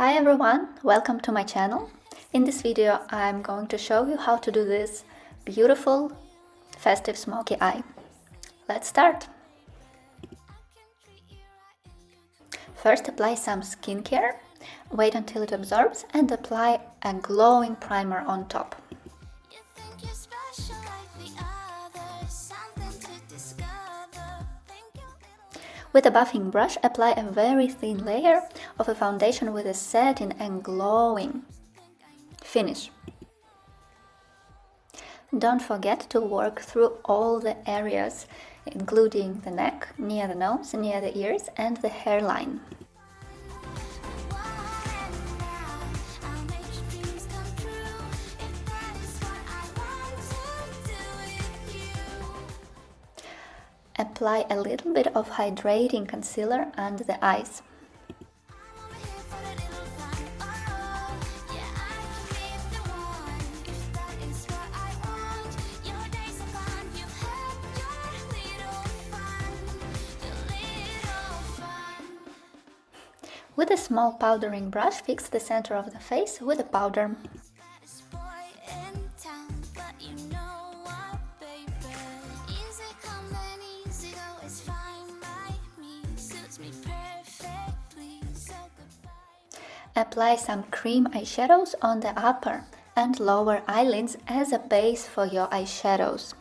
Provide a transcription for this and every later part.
Hi everyone, welcome to my channel. In this video I'm going to show you how to do this beautiful festive smoky eye. Let's start. First apply some skincare, wait until it absorbs and apply a glowing primer on top. With a buffing brush, apply a very thin layer of a foundation with a satin and glowing finish. Don't forget to work through all the areas, including the neck, near the nose, near the ears and the hairline. Apply a little bit of hydrating concealer under the eyes. With a small powdering brush, fix the center of the face with a powder. Apply some cream eyeshadows on the upper and lower eyelids as a base for your eyeshadows.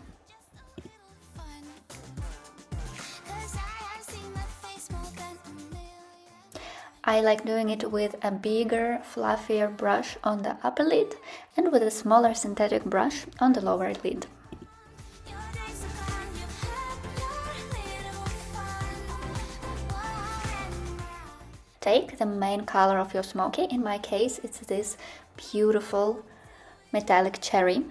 I like doing it with a bigger, fluffier brush on the upper lid and with a smaller synthetic brush on the lower lid. Take the main color of your smoky, in my case it's this beautiful metallic cherry,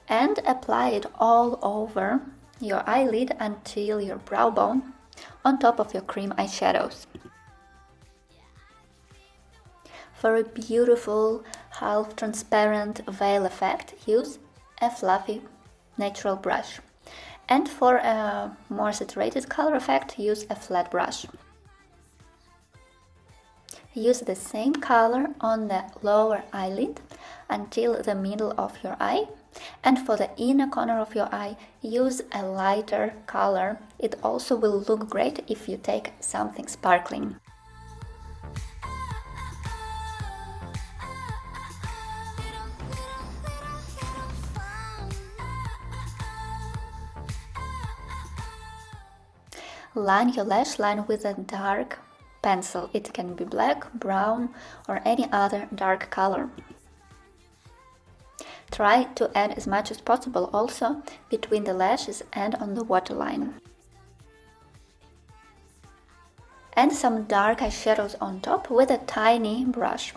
and apply it all over your eyelid until your brow bone on top of your cream eyeshadows. For a beautiful half transparent veil effect, use a fluffy natural brush, and for a more saturated color effect, use a flat brush. Use the same color on the lower eyelid until the middle of your eye, and for the inner corner of your eye, use a lighter color. It also will look great if you take something sparkling. Line your lash line with a dark pencil. It can be black, brown or any other dark color. Try to add as much as possible also between the lashes and on the waterline. And some dark eyeshadows on top with a tiny brush.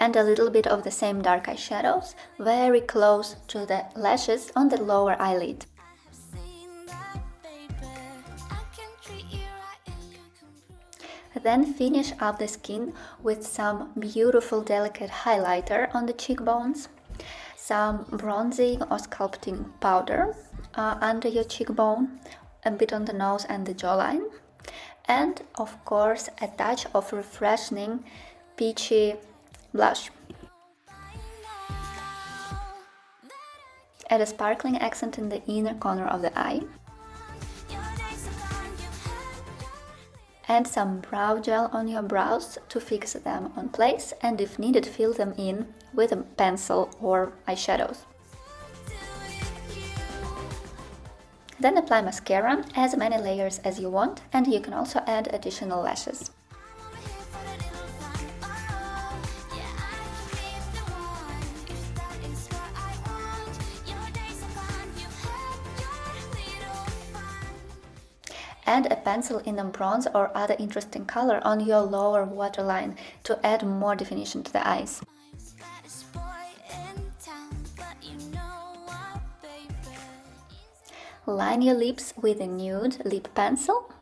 And a little bit of the same dark eyeshadows very close to the lashes on the lower eyelid. Then finish up the skin with some beautiful delicate highlighter on the cheekbones, some bronzing or sculpting powder under your cheekbone, a bit on the nose and the jawline, and of course a touch of refreshing peachy blush. Add a sparkling accent in the inner corner of the eye. Add some brow gel on your brows to fix them on place, and if needed, fill them in with a pencil or eyeshadows. Then apply mascara, as many layers as you want, and you can also add additional lashes. Add a pencil in a bronze or other interesting color on your lower waterline to add more definition to the eyes. Line your lips with a nude lip pencil.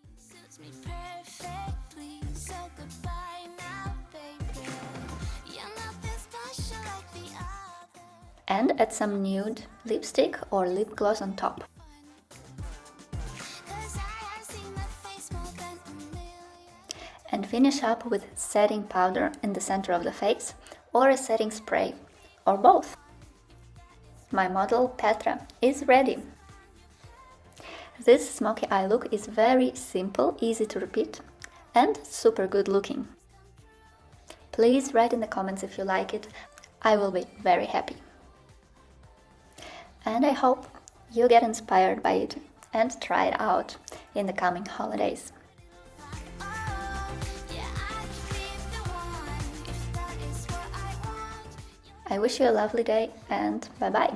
and add some nude lipstick or lip gloss on top. And finish up with setting powder in the center of the face or a setting spray, or both. My model Petra is ready. This smoky eye look is very simple, easy to repeat, and super good looking. Please write in the comments if you like it. I will be very happy. And I hope you get inspired by it and try it out in the coming holidays. I wish you a lovely day and bye bye.